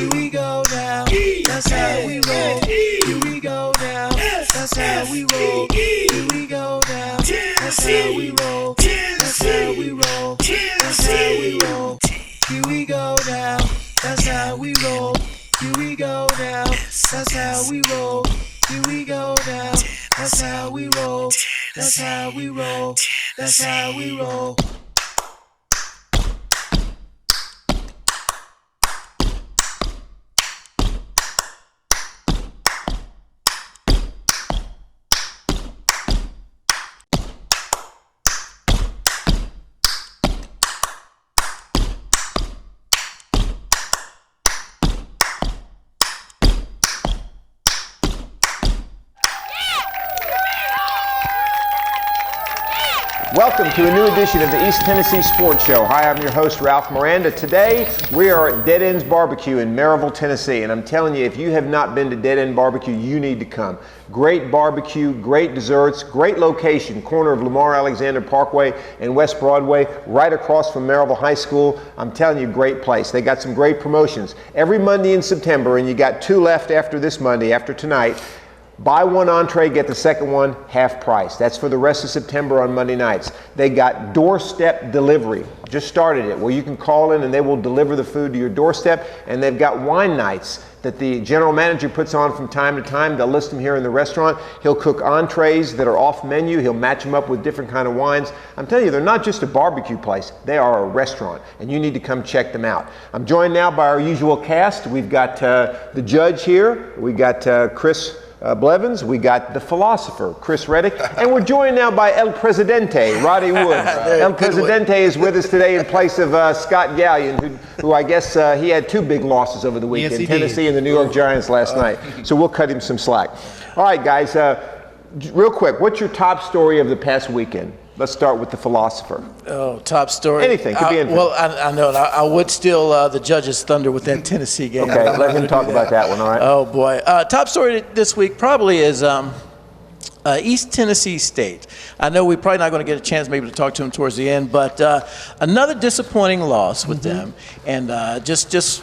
Here we go now. That's how we roll. Here we go now. That's how we roll. Here we go now. That's how we roll. That's how we roll. That's how we roll. Here we go now. That's how we roll. Here we go now. That's how we roll. Here we go now. That's how we roll. That's how we roll. That's how we roll. Welcome to a new edition of the East Tennessee Sports Show. Hi, I'm your host, Ralph Miranda. Today, we are at Dead End's BBQ in Maryville, Tennessee. And I'm telling you, if you have not been to Dead End BBQ, you need to come. Great barbecue, great desserts, great location, corner of Lamar Alexander Parkway and West Broadway, right across from Maryville High School. I'm telling you, great place. They got some great promotions. Every Monday in September, and you got 2 left after this Monday, after tonight, buy 1 entree, get the second one half price. That's for the rest of September on Monday nights. They got doorstep delivery. Just started it, where you can call in and they will deliver the food to your doorstep. And they've got wine nights that the general manager puts on from time to time. They'll list them here in the restaurant. He'll cook entrees that are off menu. He'll match them up with different kind of wines. I'm telling you, they're not just a barbecue place. They are a restaurant, and you need to come check them out. I'm joined now by our usual cast. We've got the judge here. We got Chris Blevins, we got the philosopher, Chris Reddick, and we're joined now by El Presidente, Roddy Woods. El Presidente is with us today in place of Scott Gallion, who I guess he had 2 big losses over the weekend, Tennessee and the New York Giants last night. So we'll cut him some slack. All right, guys, real quick, what's your top story of the past weekend? Let's start with the philosopher. Oh, top story. Anything, could be anything. Well, I know, and I would steal the judge's thunder with that Tennessee game. Okay, let him talk about that one, all right? Oh, boy. Top story this week probably is East Tennessee State. I know we're probably not going to get a chance maybe to talk to them towards the end, but another disappointing loss with them. And just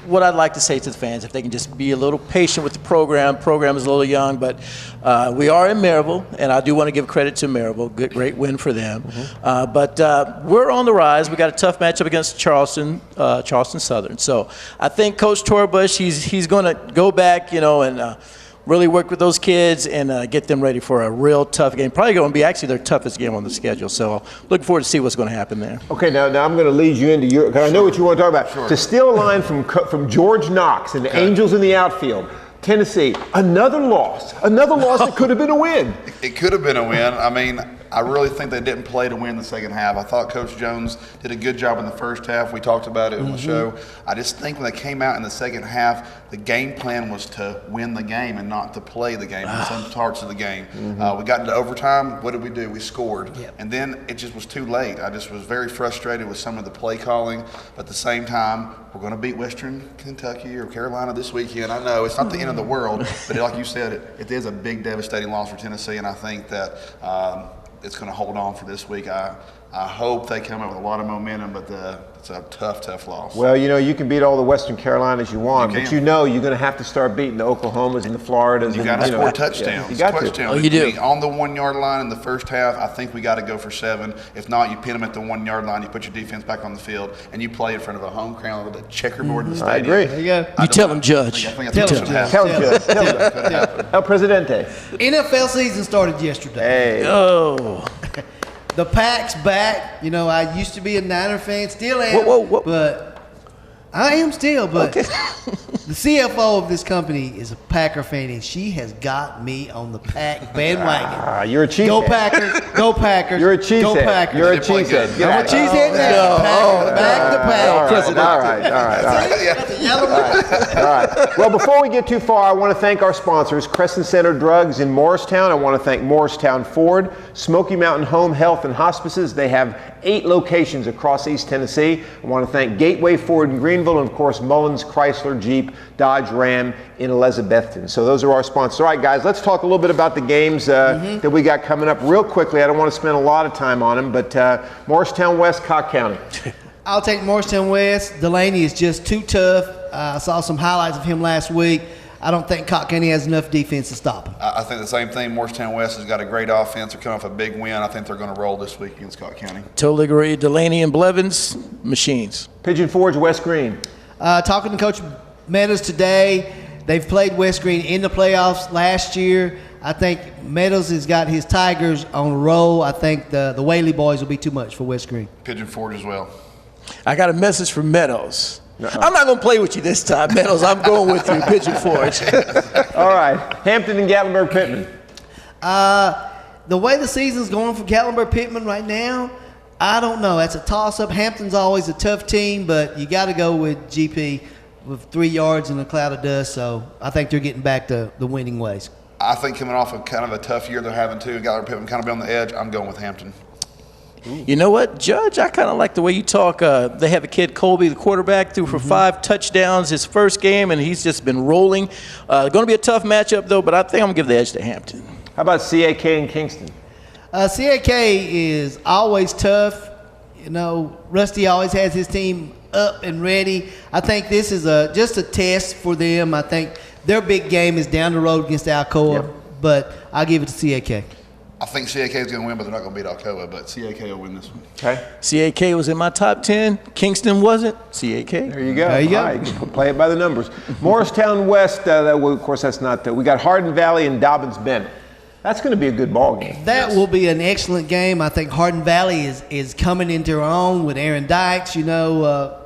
what I'd like to say to the fans, if they can just be a little patient with the program. Program is a little young, but we are in Maryville, and I do want to give credit to Maryville. Great win for them. But we're on the rise. We got a tough matchup against Charleston Southern. So I think Coach Torbush, he's going to go back, and really work with those kids and get them ready for a real tough game. Probably going to be actually their toughest game on the schedule. So looking forward to see what's going to happen there. Okay, now I'm going to lead you into your, because I know what you want to talk about. Sure. To steal a line from George Knox and the Angels in the outfield. Tennessee, another loss that could have been a win. It could have been a win. I mean, I really think they didn't play to win the second half. I thought Coach Jones did a good job in the first half. We talked about it on the show. I just think when they came out in the second half, the game plan was to win the game and not to play the game in some parts of the game. We got into overtime. What did we do? We scored. And then it just was too late. I just was very frustrated with some of the play calling. But at the same time, we're going to beat Western Kentucky or Carolina this weekend. I know it's not the end of the world, but like you said, it is a big, devastating loss for Tennessee, and I think that it's going to hold on for this week. I hope they come up with a lot of momentum, but it's a tough loss. Well, you can beat all the Western Carolinas you want, but you're going to have to start beating the Oklahomas and the Floridas. You got to score touchdowns. You got to. Oh, you do. On the 1 yard line in the first half, I think we got to go for 7. If not, you pin them at the 1 yard line, you put your defense back on the field, and you play in front of a home crowd with a checkerboard in the stadium. I agree. There you go. You tell them, Judge. I think that's Tell him. El Presidente. NFL season started yesterday. Hey. Oh. The Pack's back. I used to be a Niner fan, still am. Whoa. But I am still. But okay. The CFO of this company is a Packer fan, and she has got me on the Pack bandwagon. You're a cheesehead. Go Packers. Go Packers. You're a cheesehead. Go Packers. You're a cheesehead. I'm a cheesehead now. Back to Pack. All right. That's a yellow one. All right. Well, before we get too far, I want to thank our sponsors, Crescent Center Drugs in Morristown. I want to thank Morristown Ford, Smoky Mountain Home Health and Hospices. They have 8 locations across East Tennessee. I want to thank Gateway Ford in Greenville, and of course Mullins Chrysler Jeep Dodge Ram in Elizabethton. So those are our sponsors. All right, guys, let's talk a little bit about the games that we got coming up real quickly. I don't want to spend a lot of time on them, but Morristown West, Cobb County. I'll take Morristown West. Delaney is just too tough. I saw some highlights of him last week. I don't think Cott County has enough defense to stop him. I think the same thing. Morristown West has got a great offense. They're coming off a big win. I think they're going to roll this week against Cott County. Totally agree. Delaney and Blevins, machines. Pigeon Forge, West Green. Talking to Coach Meadows today, they've played West Green in the playoffs last year. I think Meadows has got his Tigers on a roll. I think the Whaley boys will be too much for West Green. Pigeon Forge as well. I got a message from Meadows. I'm not going to play with you this time, Meadows. I'm going with you, Pigeon Forge. All right, Hampton and Gatlinburg Pittman. The way the season's going for Gatlinburg Pittman right now, I don't know. That's a toss-up. Hampton's always a tough team, but you got to go with GP with 3 yards and a cloud of dust. So I think they're getting back to the winning ways. I think coming off of kind of a tough year they're having too, and Gatlinburg Pittman kind of be on the edge, I'm going with Hampton. You know what, Judge? I kind of like the way you talk. They have a kid, Colby, the quarterback, threw for 5 touchdowns his first game, and he's just been rolling. Going to be a tough matchup, though, but I think I'm going to give the edge to Hampton. How about CAK and Kingston? CAK is always tough. You know, Rusty always has his team up and ready. I think this is just a test for them. I think their big game is down the road against Alcoa, but I'll give it to CAK. I think CAK is going to win, but they're not going to beat Alcoa, but CAK will win this one. Okay. CAK was in my top 10. Kingston wasn't. CAK. There you go. There you go. All right, you play it by the numbers. Morristown West, of course, that's not. We got Hardin Valley and Dobbins Bennett. That's going to be a good ball game. That will be an excellent game. I think Hardin Valley is coming into her own with Aaron Dykes. You know,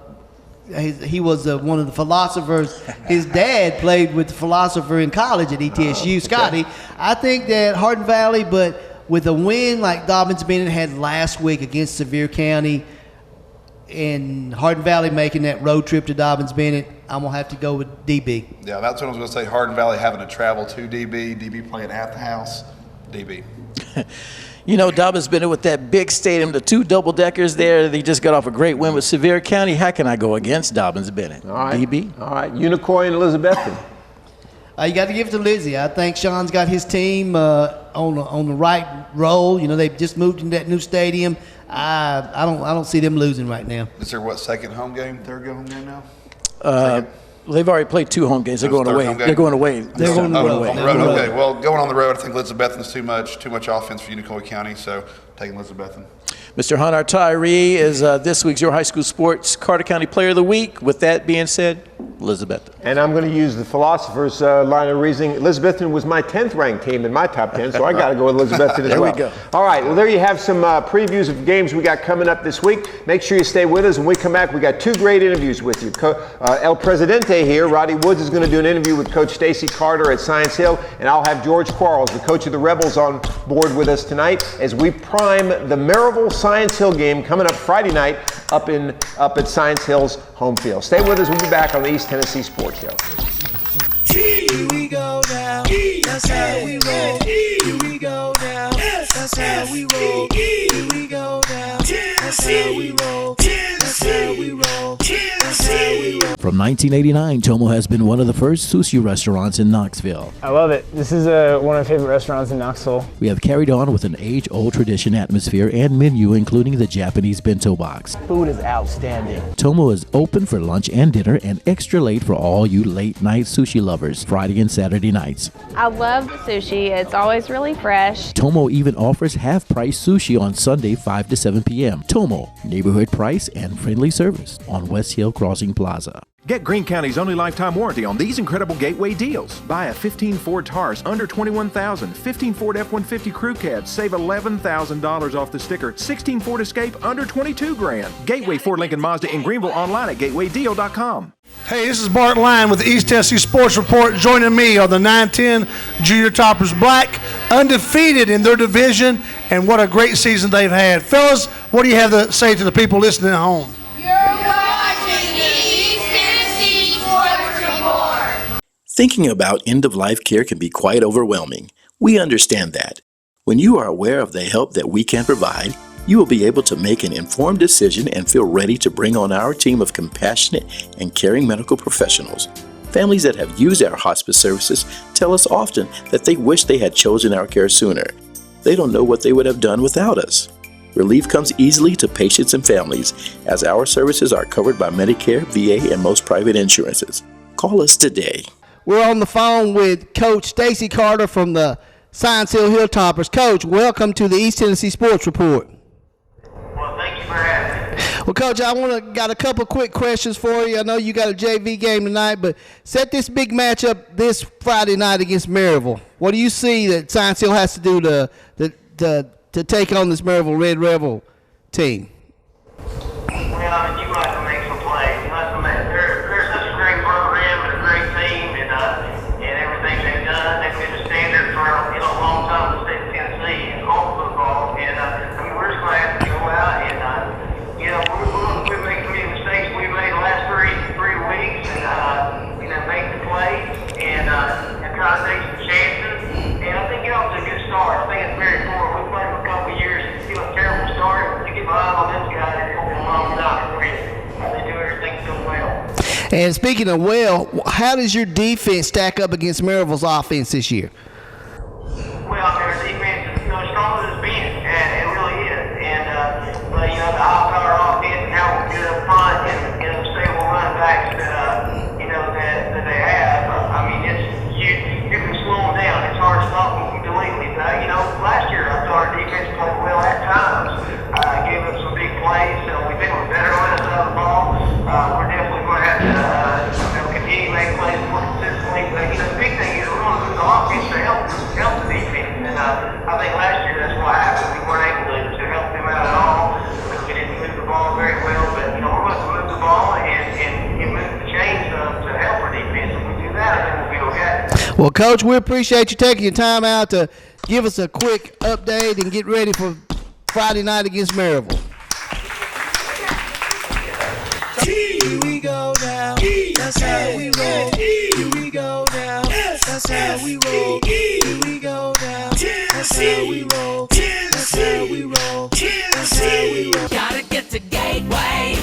he was one of the philosophers. His dad played with the philosopher in college at ETSU, Scotty. I think that Hardin Valley, but with a win like Dobbins Bennett had last week against Sevier County, and Hardin Valley making that road trip to Dobbins Bennett, I'm going to have to go with DB. Yeah, that's what I was going to say. Hardin Valley having to travel to DB playing at the house, DB. You know, Dobbins Bennett with that big stadium, the 2 double-deckers there. They just got off a great win with Sevier County. How can I go against Dobbins Bennett? All right. DB. All right, Unicoi and Elizabethan. You got to give it to Lizzie. I think Sean's got his team on the right roll. You know, they've just moved into that new stadium. I don't see them losing right now. Is there second home game, third home game now? They've already played 2 home games. They're going away. They're going away. They're going away. On the road. Okay. Well, going on the road, I think Elizabethan's too much offense for Unicoi County, so taking Elizabethan. Mr. Hunter Tyree is this week's Your High School Sports Carter County Player of the Week. With that being said, Elizabeth. And I'm going to use the philosopher's line of reasoning. Elizabethan was my 10th ranked team in my top 10, so I got to go with Elizabethan as well. There we go. All right, well, there you have some previews of games we got coming up this week. Make sure you stay with us. When we come back, we got 2 great interviews with you. El Presidente here, Roddy Woods, is going to do an interview with Coach Stacy Carter at Science Hill, and I'll have George Quarles, the coach of the Rebels, on board with us tonight as we prime the Maryville Science Hill game coming up Friday night up at Science Hill's home field. Stay with us. We'll be back on the East Tennessee Sports Show. Here we go now. That's how we roll. Here we go now. That's how we roll. Here we go now. That's how we roll. That's how we roll. That's how we roll. From 1989, Tomo has been one of the first sushi restaurants in Knoxville. I love it. This is one of my favorite restaurants in Knoxville. We have carried on with an age-old tradition atmosphere and menu, including the Japanese bento box. Food is outstanding. Tomo is open for lunch and dinner and extra late for all you late-night sushi lovers, Friday and Saturday nights. I love the sushi. It's always really fresh. Tomo even offers half-price sushi on Sunday, 5 to 7 p.m. Tomo, neighborhood price and friendly service on West Hill Crossing Plaza. Get Greene County's only lifetime warranty on these incredible gateway deals. Buy a 15 Ford Taurus under $21,000, 15 Ford F-150 Crew Cab, save $11,000 off the sticker, 16 Ford Escape under $22,000. Gateway Ford Lincoln Mazda in Greenville, online at gatewaydeal.com. Hey, this is Bart Lyon with the East Tennessee Sports Report. Joining me are the 9-10 Junior Toppers Black, undefeated in their division, and what a great season they've had. Fellas, what do you have to say to the people listening at home? Thinking about end-of-life care can be quite overwhelming. We understand that. When you are aware of the help that we can provide, you will be able to make an informed decision and feel ready to bring on our team of compassionate and caring medical professionals. Families that have used our hospice services tell us often that they wish they had chosen our care sooner. They don't know what they would have done without us. Relief comes easily to patients and families, as our services are covered by Medicare, VA, and most private insurances. Call us today. We're on the phone with Coach Stacy Carter from the Science Hill Hilltoppers. Coach, welcome to the East Tennessee Sports Report. Well, thank you for having me. Well, Coach, got a couple quick questions for you. I know you got a JV game tonight, but set this big matchup this Friday night against Maryville. What do you see that Science Hill has to do to take on this Maryville Red Rebel team? Well, I mean, you have to make some plays. You have to make. They're such a great program and a great team, and everything they've done. They've been a standard for a long time in the state of Tennessee in all football. And I mean, we're just going to have to go out and we make some mistakes we made the last three weeks, and make the plays and try to take some chances. And I think you're off to a good start. I think it's very important. We played for a couple of years. It's still a terrible start. To get behind on this guy, it's going to be a long time for you. They do everything so well. And speaking of how does your defense stack up against Maryville's offense this year? Well, our defense is as strong as it's been, and it really is. And but the high-power offense and how we're good up front and the stable running backs that they have. I mean, you can slow them down. It's hard to stop them completely. Last year I thought our defense played well at times. Gave up some big plays, so we think we're better on this side of the ball. We're definitely going to have to continue to make plays more consistently. But the big thing is we're going to move the offense to help the defense. And I think last year that's what happened. We weren't able to help them out at all because we didn't move the ball very well. But we're going to move the ball and move the chains to help our defense. If we do that, I think we'll be okay. Well, Coach, we appreciate you taking your time out to give us a quick update and get ready for Friday night against Maryville. Here we go now. That's how we roll. Here we go now. That's how we roll. Here we go now. That's how we roll. That's how we roll. That's how we roll. Gotta get to Gateway.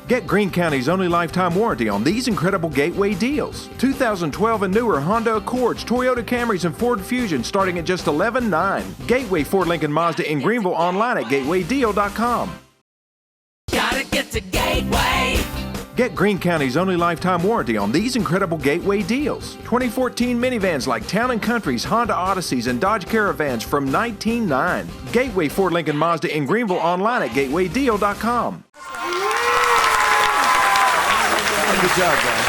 Get Greene County's only lifetime warranty on these incredible Gateway deals. 2012 and newer Honda Accords, Toyota Camrys, and Ford Fusion starting at just $11,900. Gateway Ford Lincoln Mazda in Greenville online at gatewaydeal.com. Gotta get to Gateway. Get Greene County's only lifetime warranty on these incredible Gateway deals. 2014 minivans like Town & Country's, Honda Odysseys, and Dodge Caravans from $19,900. Gateway Ford Lincoln Mazda in Greenville online at gatewaydeal.com. Good job, guys.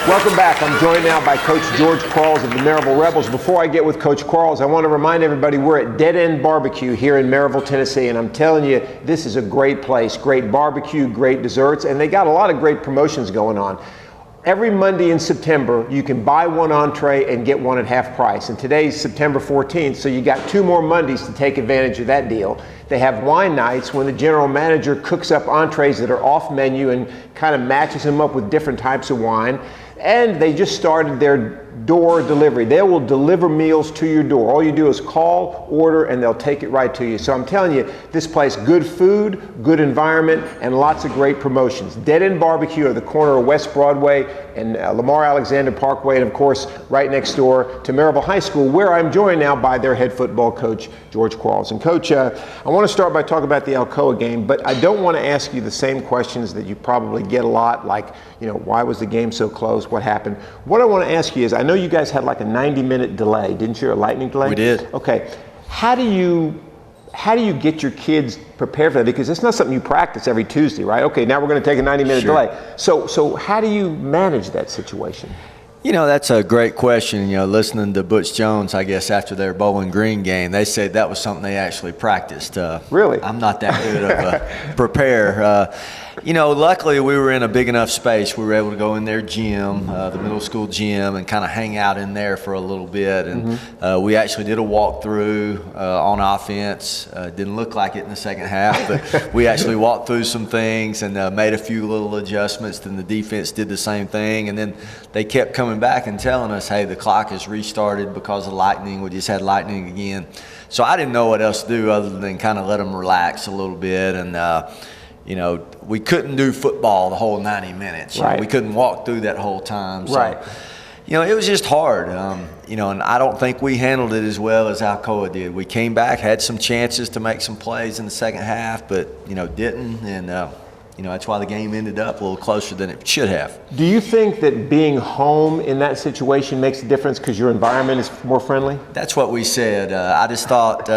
Welcome back. I'm joined now by Coach George Quarles of the Maryville Rebels. Before I get with Coach Quarles, I want to remind everybody we're at Dead End BBQ here in Maryville, Tennessee, and I'm telling you, this is a great place. Great barbecue, great desserts, and they got a lot of great promotions going on. Every Monday in September, you can buy one entree and get one at half price. And today's September 14th, so you got 2 more Mondays to take advantage of that deal. They have wine nights when the general manager cooks up entrees that are off menu and kind of matches them up with different types of wine. And they just started their door delivery. They will deliver meals to your door. All you do is call, order, and they'll take it right to you. So I'm telling you, this place, good food, good environment, and lots of great promotions. Dead End BBQ at the corner of West Broadway and Lamar Alexander Parkway, and of course, right next door to Maryville High School, where I'm joined now by their head football coach, George Quarles. And Coach, I want to start by talking about the Alcoa game, but I don't want to ask you the same questions that you probably get a lot, like, why was the game so close? What happened? What I want to ask you is, I know you guys had like a 90-minute delay, didn't you? A lightning delay? We did. Okay. How do you get your kids prepared for that? Because it's not something you practice every Tuesday, right? Okay, now we're going to take a 90-minute delay. So how do you manage that situation? That's a great question. Listening to Butch Jones, I guess, after their Bowling Green game, they said that was something they actually practiced. Really? I'm not that good of a prepare. Luckily we were in a big enough space. We were able to go in their gym, the middle school gym, and kind of hang out in there for a little bit. And we actually did a walkthrough on offense. Didn't look like it in the second half, but we actually walked through some things and made a few little adjustments. Then the defense did the same thing. And then they kept coming back and telling us, hey, the clock has restarted because of lightning. We just had lightning again. So I didn't know what else to do other than kind of let them relax a little bit. And we couldn't do football the whole 90 minutes. Right. We couldn't walk through that whole time. So, right. It was just hard, and I don't think we handled it as well as Alcoa did. We came back, had some chances to make some plays in the second half, but, didn't, and, that's why the game ended up a little closer than it should have. Do you think that being home in that situation makes a difference because your environment is more friendly? That's what we said. I just thought,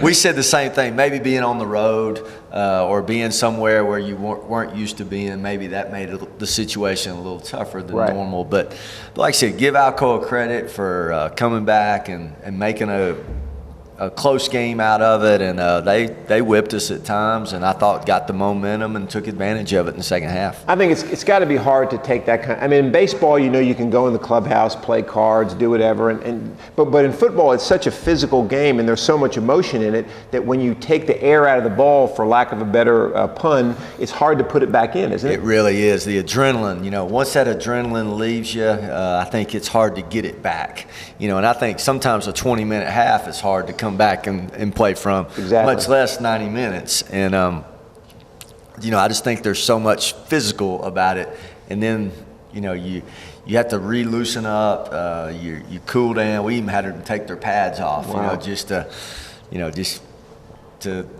we said the same thing. Maybe being on the road or being somewhere where you weren't used to being, maybe that made the situation a little tougher than normal. But like I said, give Alcoa credit for coming back and making a close game out of it, and they whipped us at times, and I thought got the momentum and took advantage of it in the second half. I think it's got to be hard to take that kind. I mean, in baseball, you can go in the clubhouse, play cards, do whatever, but in football, it's such a physical game, and there's so much emotion in it that when you take the air out of the ball, for lack of a better pun, it's hard to put it back in, isn't it? It really is. The adrenaline, once that adrenaline leaves you, I think it's hard to get it back. And I think sometimes a 20-minute half is hard to come back and play from, much less 90 minutes. And, I just think there's so much physical about it. And then, you have to re-loosen up, you cool down. We even had them take their pads off, just to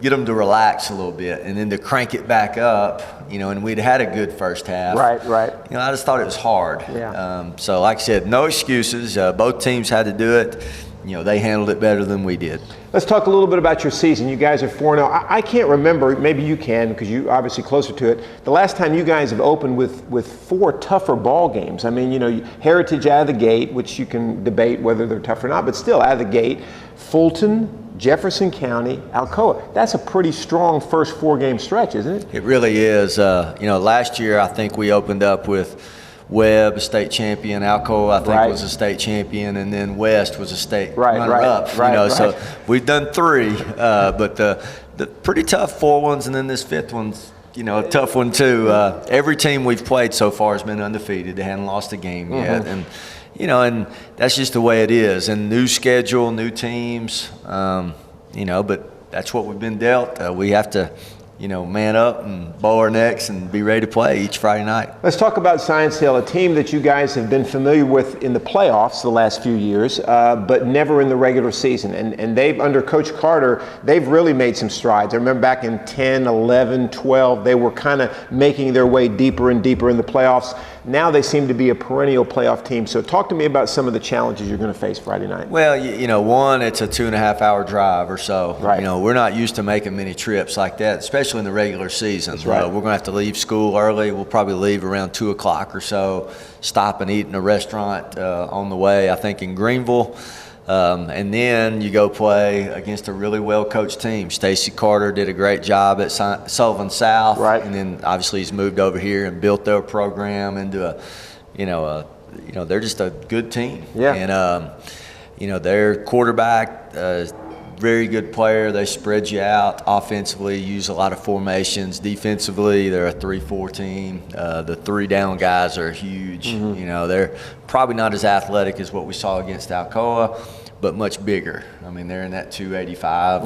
get them to relax a little bit, and then to crank it back up, and we'd had a good first half. Right. I just thought it was hard. Yeah. So like I said, no excuses. Both teams had to do it. They handled it better than we did. Let's talk a little bit about your season. You guys are 4-0. I can't remember, maybe you can because you're obviously closer to it, the last time you guys have opened with 4 tougher ball games. I mean, Heritage out of the gate, which you can debate whether they're tough or not, but still out of the gate, Fulton, Jefferson County, Alcoa. That's a pretty strong first 4-game stretch, isn't it? It really is. Last year I think we opened up with Webb, a state champion. Alcoa, I think, was a state champion, and then West was a state runner-up. So we've done 3, but the pretty tough 4 ones, and then this 5th one's a tough one too. Every team we've played so far has been undefeated. They hadn't lost a game yet, and and that's just the way it is. And new schedule, new teams, but that's what we've been dealt. We have to man up and bow our necks and be ready to play each Friday night. Let's talk about Science Hill, a team that you guys have been familiar with in the playoffs the last few years, but never in the regular season. And they've, under Coach Carter, they've really made some strides. I remember back in 10, 11, 12, they were kind of making their way deeper and deeper in the playoffs. Now they seem to be a perennial playoff team. So talk to me about some of the challenges you're going to face Friday night. Well, one, it's a 2.5-hour drive or so. Right. We're not used to making many trips like that, especially in the regular season. That's right. We're going to have to leave school early. We'll probably leave around 2 o'clock or so, stop and eat in a restaurant on the way, I think, in Greenville. And then you go play against a really well-coached team. Stacy Carter did a great job at Sullivan South. Right. And then obviously he's moved over here and built their program into they're just a good team. Yeah. And, their quarterback, very good player. They spread you out offensively, use a lot of formations. Defensively, they're a 3-4 team. The 3-down guys are huge. They're probably not as athletic as what we saw against Alcoa, but much bigger. I mean, they're in that 285.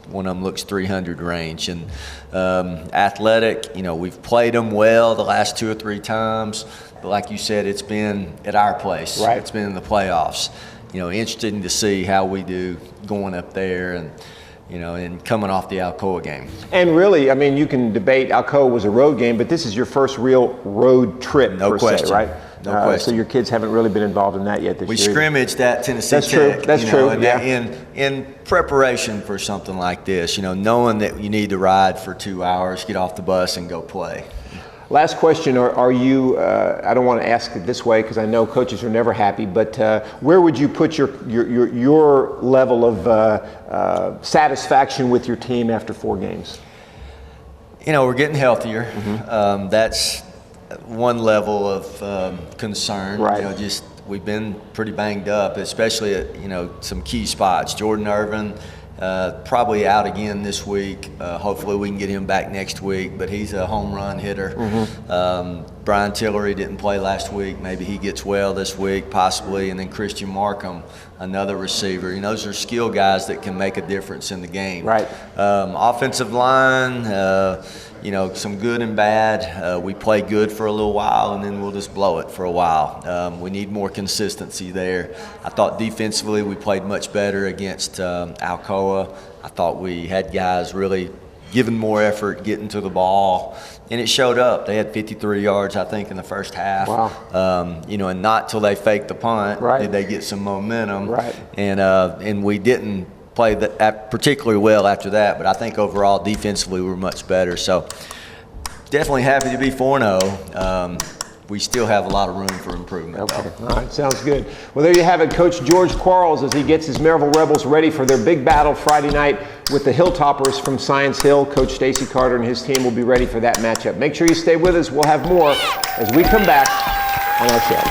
One of them looks 300 range. And athletic, we've played them well the last 2 or 3 times. But like you said, it's been at our place. Right. It's been in the playoffs. Interesting to see how we do going up there and coming off the Alcoa game. And really, I mean, you can debate Alcoa was a road game, but this is your first real road trip, No question. se, right? No question. So your kids haven't really been involved in that yet this year. We scrimmaged at Tennessee That's Tech. true. That's true. And Yeah. in preparation for something like this, knowing that you need to ride for 2 hours, get off the bus and go play. Last question, are you, I don't want to ask it this way because I know coaches are never happy, but where would you put your level of satisfaction with your team after 4 games? We're getting healthier. That's one level of concern. Right. We've been pretty banged up, especially at, some key spots. Jordan Irvin, probably out again this week. Hopefully we can get him back next week, but he's a home run hitter. Brian Tillery didn't play last week. Maybe he gets well this week, possibly. And then Christian Markham, another receiver. Those are skill guys that can make a difference in the game. Right. Offensive line, some good and bad. We play good for a little while, and then we'll just blow it for a while. We need more consistency there. I thought defensively we played much better against Alcoa. I thought we had guys really giving more effort, getting to the ball, and it showed up. They had 53 yards, I think, in the first half. Wow. And not till they faked the punt did they get some momentum. Right. And we didn't play that particularly well after that, but I think overall defensively we were much better. So definitely happy to be 4-0. We still have a lot of room for improvement. Okay, all right, sounds good. Well, there you have it, Coach George Quarles, as he gets his Maryville Rebels ready for their big battle Friday night with the Hilltoppers from Science Hill. Coach Stacy Carter and his team will be ready for that matchup. Make sure you stay with us. We'll have more as we come back on our show.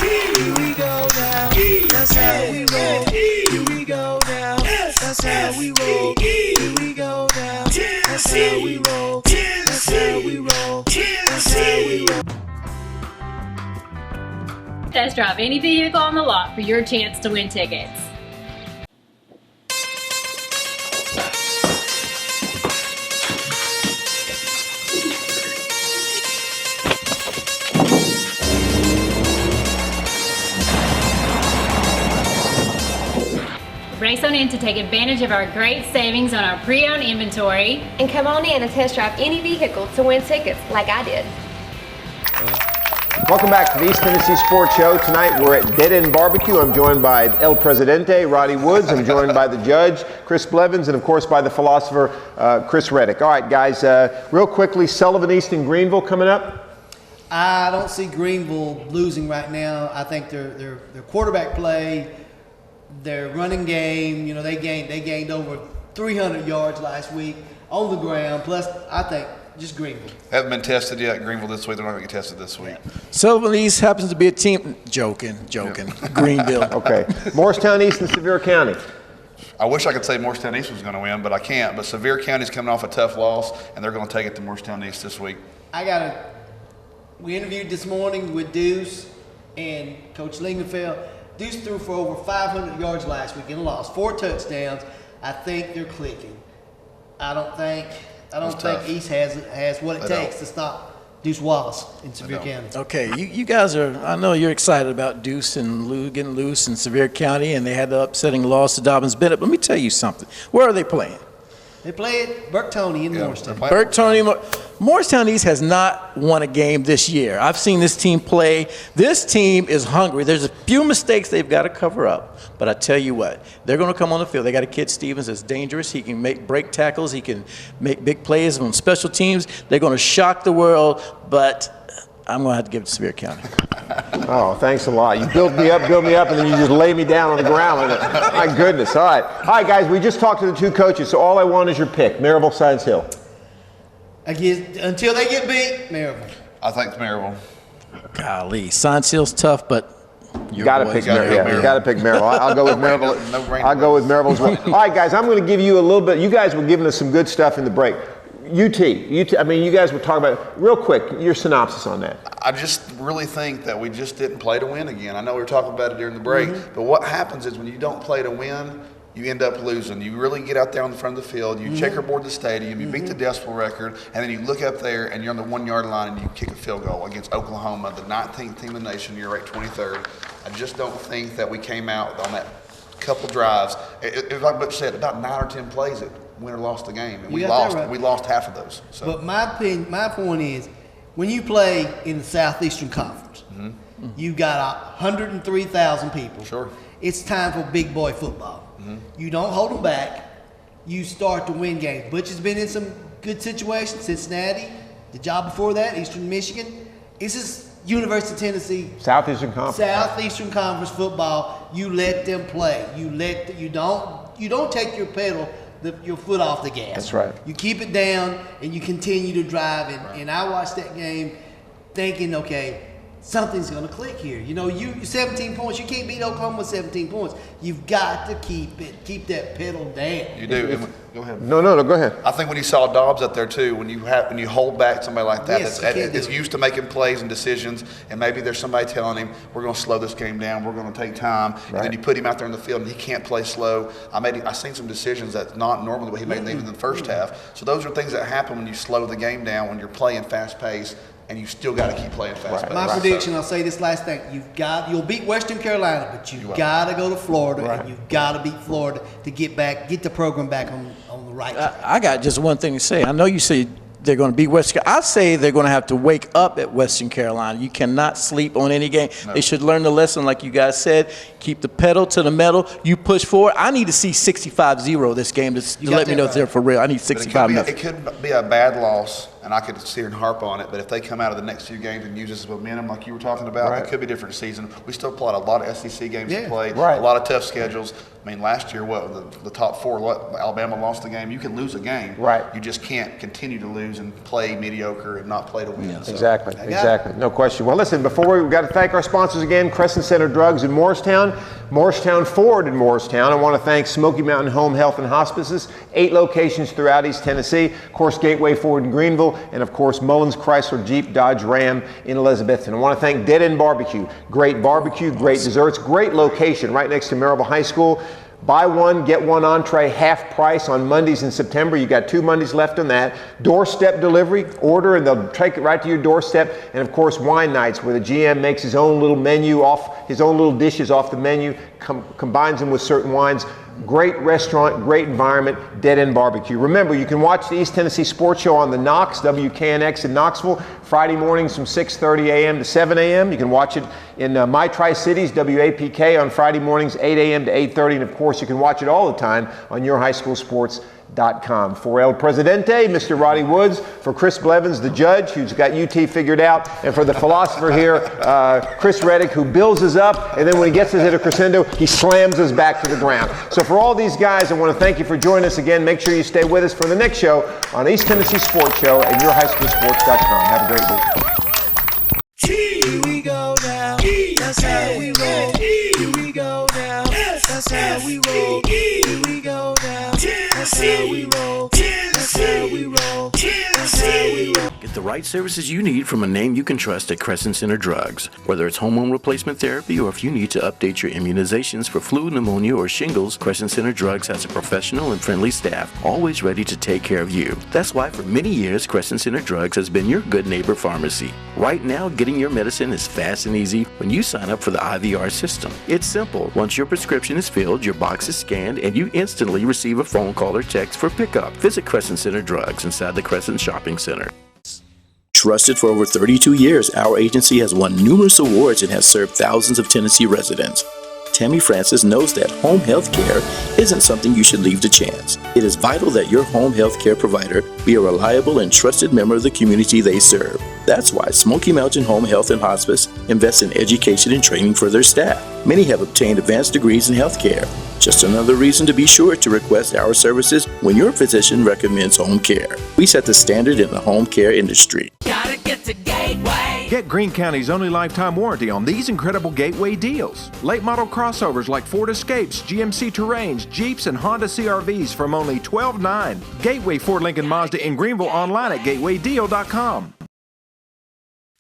Here we go now. That's how we roll. Here we go now. That's how we roll. Here we go now. That's how we roll. That's how we roll. That's how we roll. Test drive any vehicle on the lot for your chance to win tickets. Race on in to take advantage of our great savings on our pre-owned inventory. And come on in and test drive any vehicle to win tickets like I did. Welcome back to the East Tennessee Sports Show. Tonight we're at Dead End BBQ. I'm joined by El Presidente, Roddy Woods. I'm joined by the judge, Chris Blevins, and of course by the philosopher, Chris Reddick. All right, guys, real quickly, Sullivan East and Greenville coming up. I don't see Greenville losing right now. I think their quarterback play, their running game, they gained over 300 yards last week on the ground. Plus, I think just Greenville. Haven't been tested yet. Greenville this week. They're not going to get tested this week. Sullivan East happens to be a team. Joking. Greenville. Okay. Morristown East and Sevier County. I wish I could say Morristown East was going to win, but I can't. But Sevier County's coming off a tough loss, and they're going to take it to Morristown East this week. We interviewed this morning with Deuce and Coach Lingenfeld. Deuce threw for over 500 yards last week and lost 4 touchdowns. I think they're clicking. I don't think East has what it takes to stop Deuce Wallace in Sevier County. Okay, you guys I know you're excited about Deuce and Lou getting loose in Sevier County, and they had the upsetting loss to Dobbins Bennett. Let me tell you something. Where are they playing? They play at Burke-Tony in Morristown. Morristown East has not won a game this year. I've seen this team play. This team is hungry. There's a few mistakes they've got to cover up. But I tell you what, they're going to come on the field. They got a kid, Stevens, that's dangerous. He can break tackles. He can make big plays on special teams. They're going to shock the world, but I'm going to have to give it to Sevier County. Oh, thanks a lot. You build me up, and then you just lay me down on the ground. My goodness. All right. All right, guys, we just talked to the two coaches, so all I want is your pick. Maryville, Science Hill. Until they get beat, Maryville. I think Maryville. Golly, Science Hill's tough, but you got to pick Maryville. You got to pick Maryville. I'll go with Maryville. I'll go with Maryville as well. All right, guys, I'm going to give you a little bit. You guys were giving us some good stuff in the break. UT, I mean, you guys were talking about, real quick, your synopsis on that. I just really think that we just didn't play to win again. I know we were talking about it during the break, but what happens is when you don't play to win, you end up losing. You really get out there on the front of the field, you checkerboard the stadium, you beat the decibel record, and then you look up there and you're on the 1 yard line and you kick a field goal against Oklahoma, the 19th team in the nation. You're ranked 23rd. I just don't think that we came out on that couple drives. Like Butch said, about 9 or 10 plays it. Winner lost the game, and we lost half of those. So. But my point is, when you play in the Southeastern Conference, you got 103,000 people. Sure. It's time for big boy football. You don't hold them back. You start to win games. Butch has been in some good situations. Cincinnati, the job before that, Eastern Michigan. This is University of Tennessee. Southeastern Conference. Southeastern Conference football. You let them play. You don't take your foot off the gas. That's right. You keep it down and you continue to drive. And I watched that game thinking, okay, something's going to click here. You know, you 17 points. You can't beat Oklahoma with 17 points. You've got to keep that pedal down. You do. Go ahead. No, go ahead. I think when you saw Dobbs up there too, when you hold back somebody like that, Yes, that's used to making plays and decisions, and maybe there's somebody telling him, we're going to slow this game down, we're going to take time, and then you put him out there in the field and he can't play slow. I seen some decisions that's not normally what he made even in the first half. So those are things that happen when you slow the game down, when you're playing fast pace, and you still got to keep playing fast pace. My prediction, I'll say this last thing: you'll beat Western Carolina, but you've got to go to Florida, and you've got to beat Florida to get the program back on the right track. I got just one thing to say. I know you say they're going to beat Western Carolina. I say they're going to have to wake up at Western Carolina. You cannot sleep on any game. No. They should learn the lesson, like you guys said. Keep the pedal to the metal. You push forward. I need to see 65-0 this game to let me know if they're for real. I need 65-0. It could be a bad loss, and I could sit here and harp on it, but if they come out of the next few games and use this momentum like you were talking about, it could be a different season. We still play a lot of SEC games to play, a lot of tough schedules. I mean, last year, the top four, Alabama lost the game. You can lose a game. You just can't continue to lose and play mediocre and not play to win. So. Exactly. No question. Well, listen, before we've got to thank our sponsors again, Crescent Center Drugs in Morristown, Morristown Ford in Morristown. I want to thank Smoky Mountain Home Health and Hospices, 8 locations throughout East Tennessee, of course, Gateway Ford in Greenville, and of course, Mullins Chrysler Jeep Dodge Ram in Elizabethton. I want to thank Dead End BBQ. Great barbecue, great desserts, great location right next to Maryville High School. Buy one, get one entree, half price on Mondays in September. You got 2 Mondays left on that. Doorstep delivery, order and they'll take it right to your doorstep. And of course, wine nights where the GM makes his own little menu his own little dishes off the menu, combines them with certain wines. Great restaurant, great environment, Dead End BBQ. Remember, you can watch the East Tennessee Sports Show on the Knox, WKNX in Knoxville, Friday mornings from 6:30 a.m. to 7 a.m. You can watch it in My Tri-Cities, WAPK, on Friday mornings, 8 a.m. to 8:30. And of course, you can watch it all the time on yourhighschoolsports.com. For El Presidente, Mr. Roddy Woods, for Chris Blevins, the judge, who's got UT figured out, and for the philosopher here, Chris Reddick, who builds us up, and then when he gets us at a crescendo, he slams us back to the ground. So for all these guys, I want to thank you for joining us again. Make sure you stay with us for the next show on East Tennessee Sports Show at yourhighschoolsports.com. Have a great week. Here we go now. That's how we roll. Here we go now. That's how we roll. Here we go now. That's how we roll. That's how we roll. That's how we roll. Get the right services you need from a name you can trust at Crescent Center Drugs. Whether it's hormone replacement therapy or if you need to update your immunizations for flu, pneumonia, or shingles, Crescent Center Drugs has a professional and friendly staff always ready to take care of you. That's why for many years, Crescent Center Drugs has been your good neighbor pharmacy. Right now, getting your medicine is fast and easy when you sign up for the IVR system. It's simple. Once your prescription is filled, your box is scanned, and you instantly receive a phone call or text for pickup. Visit Crescent Center Drugs inside the Crescent Shopping Center. Trusted for over 32 years, our agency has won numerous awards and has served thousands of Tennessee residents. Tammy Francis knows that home health care isn't something you should leave to chance. It is vital that your home health care provider be a reliable and trusted member of the community they serve. That's why Smoky Mountain Home Health and Hospice invests in education and training for their staff. Many have obtained advanced degrees in health care. Just another reason to be sure to request our services when your physician recommends home care. We set the standard in the home care industry. Gotta get to Gateway. Get Greene County's only lifetime warranty on these incredible Gateway deals. Late model crossovers like Ford Escapes, GMC Terrains, Jeeps, and Honda CRVs from only $12,900. Gateway Ford Lincoln Mazda in Greenville online at gatewaydeal.com.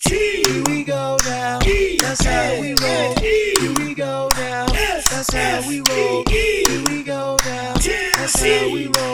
Here we go now. That's how we roll. Here we go now. That's how we roll. Here we go now. That's how we roll.